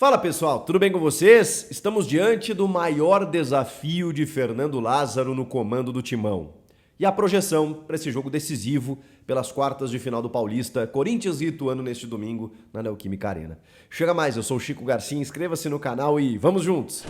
Fala pessoal, tudo bem com vocês? Estamos diante do maior desafio de Fernando Lázaro no comando do Timão. E a projeção para esse jogo decisivo pelas quartas de final do Paulista, Corinthians e Ituano neste domingo na Neoquímica Arena. Chega mais, eu sou o Chico Garcia, inscreva-se no canal e vamos juntos!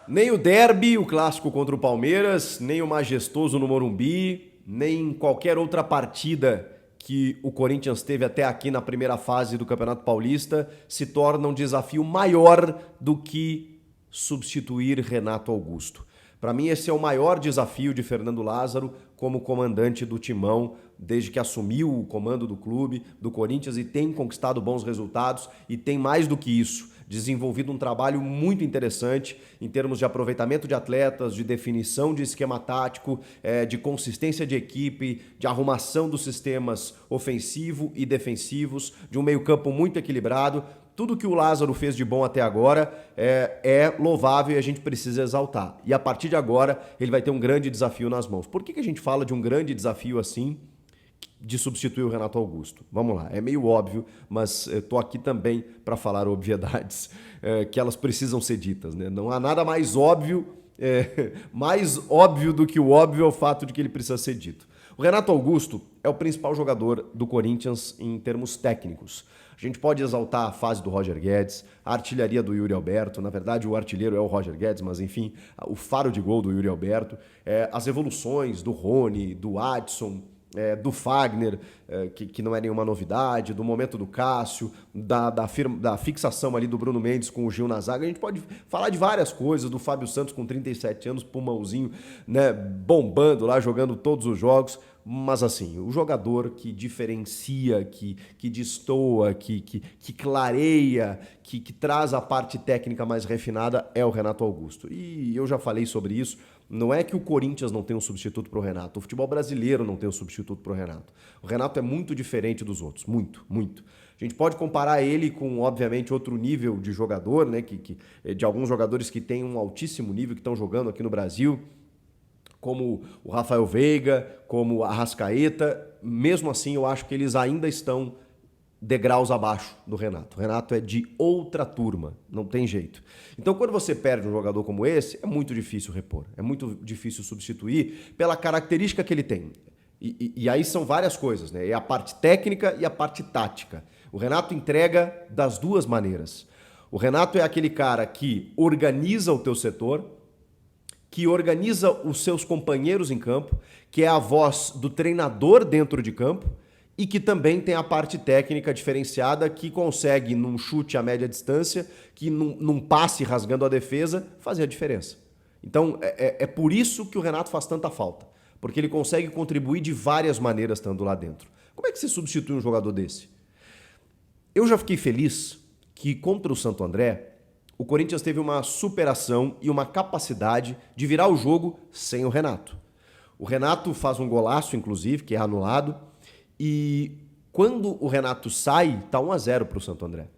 Nem o derby, o clássico contra o Palmeiras, nem o majestoso no Morumbi, nem qualquer outra partida que o Corinthians teve até aqui na primeira fase do Campeonato Paulista se torna um desafio maior do que substituir Renato Augusto. Para mim, esse é o maior desafio de Fernando Lázaro como comandante do Timão, desde que assumiu o comando do clube, do Corinthians, e tem conquistado bons resultados e tem mais do que isso, desenvolvido um trabalho muito interessante em termos de aproveitamento de atletas, de definição de esquema tático, de consistência de equipe, de arrumação dos sistemas ofensivo e defensivos, de um meio-campo muito equilibrado. Tudo que o Lázaro fez de bom até agora é louvável e a gente precisa exaltar. E a partir de agora ele vai ter um grande desafio nas mãos. Por que a gente fala de um grande desafio assim de substituir o Renato Augusto? Vamos lá, é meio óbvio, mas estou aqui também para falar obviedades que elas precisam ser ditas, né? Não há nada mais óbvio do que o óbvio é o fato de que ele precisa ser dito. O Renato Augusto é o principal jogador do Corinthians em termos técnicos. A gente pode exaltar a fase do Roger Guedes, a artilharia do Yuri Alberto, na verdade o artilheiro é o Roger Guedes, mas enfim, o faro de gol do Yuri Alberto, as evoluções do Rony, do Adson, do Fagner, que não é nenhuma novidade, do momento do Cássio, da fixação ali do Bruno Mendes com o Gil na zaga. A gente pode falar de várias coisas, do Fábio Santos com 37 anos, pulmãozinho, né, bombando lá, jogando todos os jogos. Mas assim, o jogador que diferencia, que destoa, que clareia, que traz a parte técnica mais refinada é o Renato Augusto. E eu já falei sobre isso. Não é que o Corinthians não tem um substituto para o Renato. O futebol brasileiro não tem um substituto para o Renato. O Renato é muito diferente dos outros. Muito, muito. A gente pode comparar ele com, obviamente, outro nível de jogador, né? De alguns jogadores que têm um altíssimo nível, que estão jogando aqui no Brasil, como o Rafael Veiga, como o Arrascaeta. Mesmo assim, eu acho que eles ainda estão degraus abaixo do Renato. O Renato é de outra turma, não tem jeito. Então, quando você perde um jogador como esse, é muito difícil repor, é muito difícil substituir pela característica que ele tem. E aí são várias coisas, né? É a parte técnica e a parte tática. O Renato entrega das duas maneiras. O Renato é aquele cara que organiza o teu setor, que organiza os seus companheiros em campo, que é a voz do treinador dentro de campo, e que também tem a parte técnica diferenciada, que consegue, num chute a média distância, que num passe rasgando a defesa, fazer a diferença. Então, é por isso que o Renato faz tanta falta, porque ele consegue contribuir de várias maneiras estando lá dentro. Como é que você substitui um jogador desse? Eu já fiquei feliz que contra o Santo André, o Corinthians teve uma superação e uma capacidade de virar o jogo sem o Renato. O Renato faz um golaço, inclusive, que é anulado, e quando o Renato sai, tá 1-0 para o Santo André.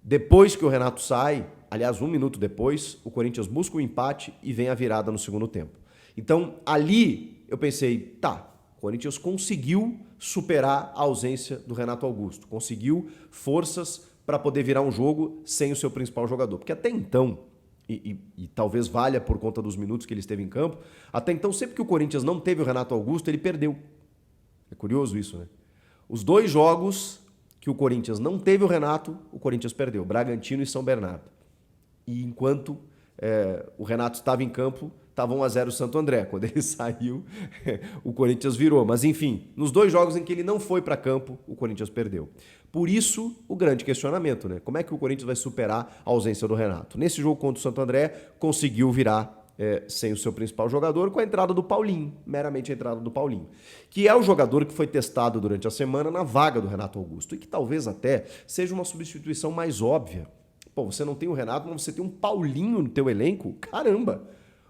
Depois que o Renato sai, aliás, 1 minuto depois, o Corinthians busca o empate e vem a virada no segundo tempo. Então, ali eu pensei, tá, o Corinthians conseguiu superar a ausência do Renato Augusto, conseguiu forças para poder virar um jogo sem o seu principal jogador. Porque até então, e talvez valha por conta dos minutos que ele esteve em campo, até então, sempre que o Corinthians não teve o Renato Augusto, ele perdeu. É curioso isso, né? Os 2 jogos que o Corinthians não teve o Renato, o Corinthians perdeu, Bragantino e São Bernardo. E enquanto o Renato estava em campo, estava 1-0 o Santo André. Quando ele saiu, o Corinthians virou. Mas enfim, nos 2 jogos em que ele não foi para campo, o Corinthians perdeu. Por isso, o grande questionamento, né? Como é que o Corinthians vai superar a ausência do Renato? Nesse jogo contra o Santo André, conseguiu virar sem o seu principal jogador, com a entrada do Paulinho, meramente a entrada do Paulinho, que é o jogador que foi testado durante a semana na vaga do Renato Augusto, e que talvez até seja uma substituição mais óbvia. Pô, você não tem o Renato, mas você tem um Paulinho no teu elenco? Caramba!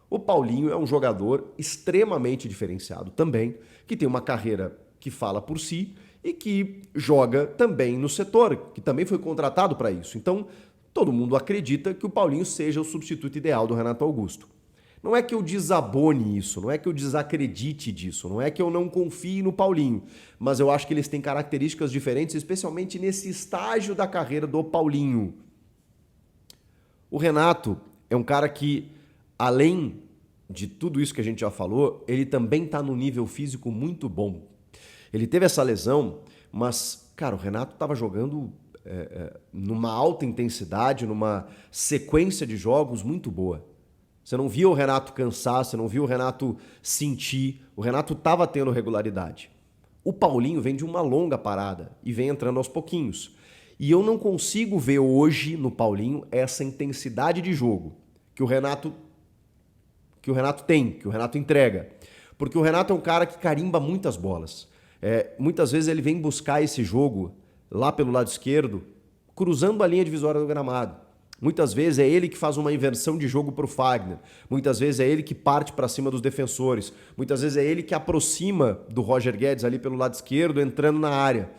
O Paulinho é um jogador extremamente diferenciado também, que tem uma carreira que fala por si e que joga também no setor, que também foi contratado para isso. Então, todo mundo acredita que o Paulinho seja o substituto ideal do Renato Augusto. Não é que eu desabone isso, não é que eu desacredite disso, não é que eu não confie no Paulinho, mas eu acho que eles têm características diferentes, especialmente nesse estágio da carreira do Paulinho. O Renato é um cara que, além de tudo isso que a gente já falou, ele também está num nível físico muito bom. Ele teve essa lesão, mas, cara, o Renato estava jogando numa alta intensidade, numa sequência de jogos muito boa. Você não via o Renato cansar, você não via o Renato sentir. O Renato estava tendo regularidade. O Paulinho vem de uma longa parada e vem entrando aos pouquinhos. E eu não consigo ver hoje no Paulinho essa intensidade de jogo que o Renato tem, que o Renato entrega. Porque o Renato é um cara que carimba muitas bolas. Muitas vezes ele vem buscar esse jogo lá pelo lado esquerdo, cruzando a linha divisória do gramado. Muitas vezes é ele que faz uma inversão de jogo para o Fagner. Muitas vezes é ele que parte para cima dos defensores. Muitas vezes é ele que aproxima do Roger Guedes ali pelo lado esquerdo, entrando na área.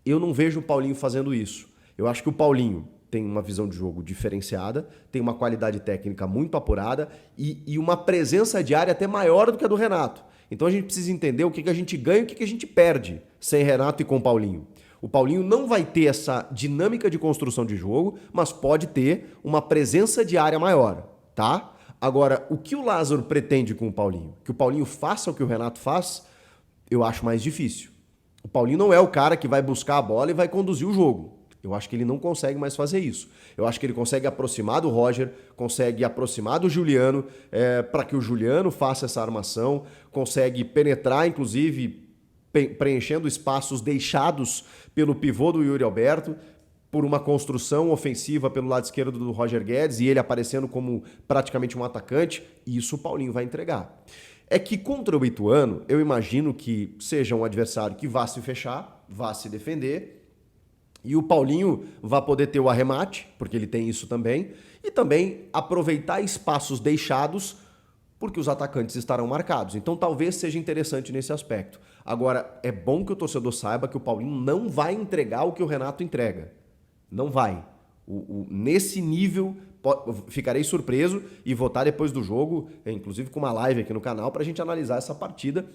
Eu não vejo o Paulinho fazendo isso. Eu acho que o Paulinho tem uma visão de jogo diferenciada, tem uma qualidade técnica muito apurada e uma presença de área até maior do que a do Renato. Então a gente precisa entender o que a gente ganha e o que a gente perde sem Renato e com Paulinho. O Paulinho não vai ter essa dinâmica de construção de jogo, mas pode ter uma presença de área maior, tá? Agora, o que o Lázaro pretende com o Paulinho? Que o Paulinho faça o que o Renato faz, eu acho mais difícil. O Paulinho não é o cara que vai buscar a bola e vai conduzir o jogo. Eu acho que ele não consegue mais fazer isso. Eu acho que ele consegue aproximar do Roger, consegue aproximar do Juliano, para que o Juliano faça essa armação, consegue penetrar, inclusive, preenchendo espaços deixados pelo pivô do Yuri Alberto, por uma construção ofensiva pelo lado esquerdo do Roger Guedes e ele aparecendo como praticamente um atacante, e isso o Paulinho vai entregar. É que contra o Ituano, eu imagino que seja um adversário que vá se fechar, vá se defender, e o Paulinho vai poder ter o arremate, porque ele tem isso também, e também aproveitar espaços deixados, porque os atacantes estarão marcados. Então talvez seja interessante nesse aspecto. Agora, é bom que o torcedor saiba que o Paulinho não vai entregar o que o Renato entrega. Não vai. Nesse nível, ficarei surpreso e vou estar depois do jogo, inclusive com uma live aqui no canal, para a gente analisar essa partida,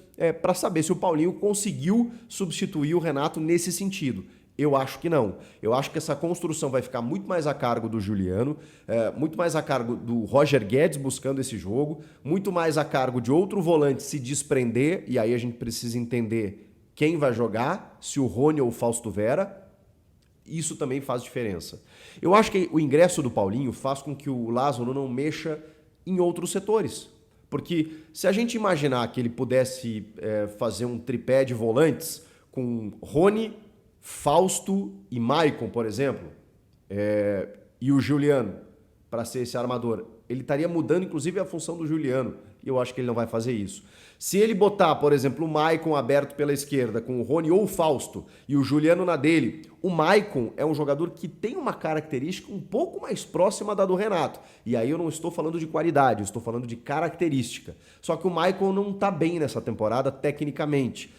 para saber se o Paulinho conseguiu substituir o Renato nesse sentido. Eu acho que não. Eu acho que essa construção vai ficar muito mais a cargo do Juliano, muito mais a cargo do Roger Guedes buscando esse jogo, muito mais a cargo de outro volante se desprender, e aí a gente precisa entender quem vai jogar, se o Rony ou o Fausto Vera. Isso também faz diferença. Eu acho que o ingresso do Paulinho faz com que o Lázaro não mexa em outros setores. Porque se a gente imaginar que ele pudesse fazer um tripé de volantes com Rony, Fausto e Maicon, por exemplo, e o Juliano, para ser esse armador, ele estaria mudando inclusive a função do Juliano, e eu acho que ele não vai fazer isso. Se ele botar, por exemplo, o Maicon aberto pela esquerda com o Rony ou o Fausto e o Juliano na dele, o Maicon é um jogador que tem uma característica um pouco mais próxima da do Renato. E aí eu não estou falando de qualidade, eu estou falando de característica. Só que o Maicon não está bem nessa temporada tecnicamente.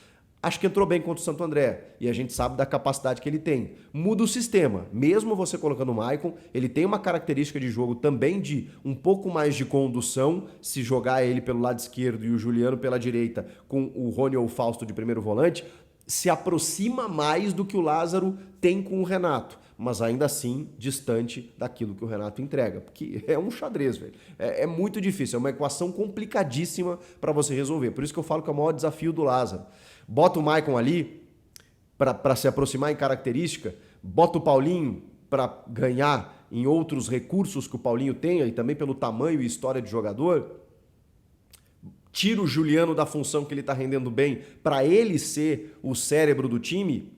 Acho que entrou bem contra o Santo André e a gente sabe da capacidade que ele tem. Muda o sistema. Mesmo você colocando o Maicon, ele tem uma característica de jogo também de um pouco mais de condução, se jogar ele pelo lado esquerdo e o Juliano pela direita com o Rony ou o Fausto de primeiro volante, se aproxima mais do que o Lázaro tem com o Renato, mas ainda assim distante daquilo que o Renato entrega, porque é um xadrez, velho. É muito difícil, é uma equação complicadíssima para você resolver. Por isso que eu falo que é o maior desafio do Lázaro. Bota o Maicon ali para se aproximar em característica, bota o Paulinho para ganhar em outros recursos que o Paulinho tenha e também pelo tamanho e história de jogador, tira o Juliano da função que ele está rendendo bem para ele ser o cérebro do time.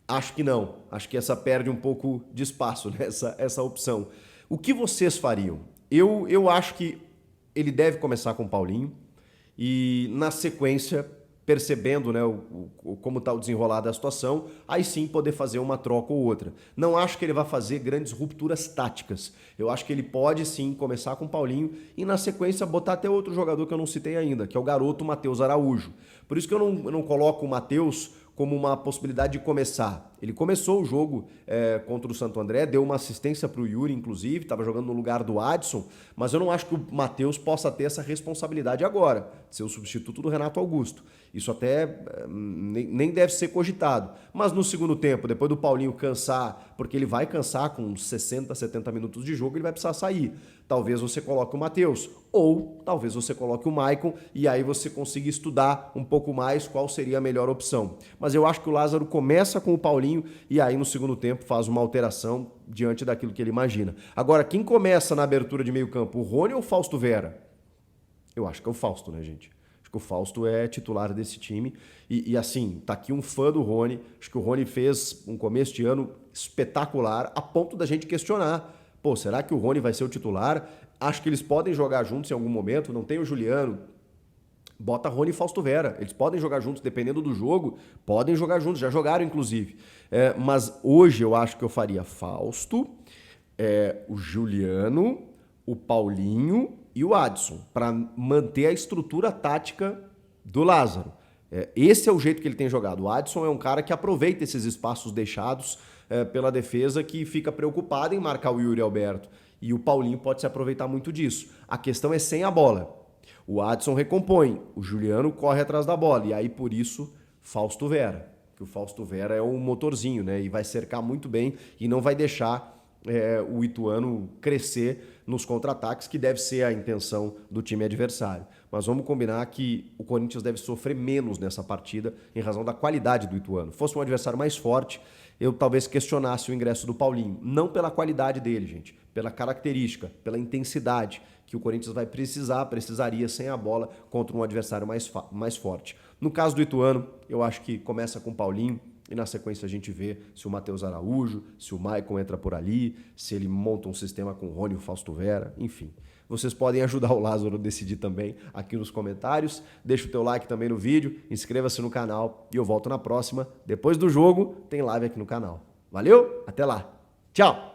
Acho que não. Acho que essa perde um pouco de espaço, né? essa opção. O que vocês fariam? Eu acho que ele deve começar com o Paulinho e, na sequência, percebendo, né, como está o desenrolar da situação, aí sim poder fazer uma troca ou outra. Não acho que ele vai fazer grandes rupturas táticas. Eu acho que ele pode sim começar com o Paulinho e, na sequência, botar até outro jogador que eu não citei ainda, que é o garoto Matheus Araújo. Por isso que eu não coloco o Matheus como uma possibilidade de começar. Ele começou o jogo contra o Santo André, deu uma assistência para o Yuri, inclusive, estava jogando no lugar do Adson, mas eu não acho que o Matheus possa ter essa responsabilidade agora, de ser o substituto do Renato Augusto. Isso até nem deve ser cogitado. Mas no segundo tempo, depois do Paulinho cansar, porque ele vai cansar com 60, 70 minutos de jogo, ele vai precisar sair. Talvez você coloque o Matheus, ou talvez você coloque o Maicon, e aí você consiga estudar um pouco mais qual seria a melhor opção. Mas eu acho que o Lázaro começa com o Paulinho e aí no segundo tempo faz uma alteração diante daquilo que ele imagina. Agora, quem começa na abertura de meio campo, o Rony ou o Fausto Vera? Eu acho que é o Fausto, né, gente? Acho que o Fausto é titular desse time. E assim, tá aqui um fã do Rony. Acho que o Rony fez um começo de ano espetacular, a ponto da gente questionar. Pô, será que o Rony vai ser o titular? Acho que eles podem jogar juntos em algum momento. Não tem o Juliano. Bota Rony e Fausto Vera. Eles podem jogar juntos, dependendo do jogo, podem jogar juntos, já jogaram inclusive. Mas hoje eu acho que eu faria Fausto, o Juliano, o Paulinho e o Adson, para manter a estrutura tática do Lázaro. Esse é o jeito que ele tem jogado. O Adson é um cara que aproveita esses espaços deixados pela defesa, que fica preocupado em marcar o Yuri Alberto. E o Paulinho pode se aproveitar muito disso. A questão é sem a bola. O Adson recompõe, o Juliano corre atrás da bola, e aí por isso Fausto Vera, que o Fausto Vera é um motorzinho, né? E vai cercar muito bem e não vai deixar o Ituano crescer nos contra-ataques, que deve ser a intenção do time adversário. Mas vamos combinar que o Corinthians deve sofrer menos nessa partida em razão da qualidade do Ituano. Fosse um adversário mais forte, eu talvez questionasse o ingresso do Paulinho. Não pela qualidade dele, gente, pela característica, pela intensidade que o Corinthians precisaria sem a bola contra um adversário mais forte. No caso do Ituano, eu acho que começa com o Paulinho e na sequência a gente vê se o Matheus Araújo, se o Maicon entra por ali, se ele monta um sistema com o Rony e o Fausto Vera, enfim. Vocês podem ajudar o Lázaro a decidir também aqui nos comentários. Deixa o teu like também no vídeo, inscreva-se no canal e eu volto na próxima. Depois do jogo, tem live aqui no canal. Valeu, até lá. Tchau!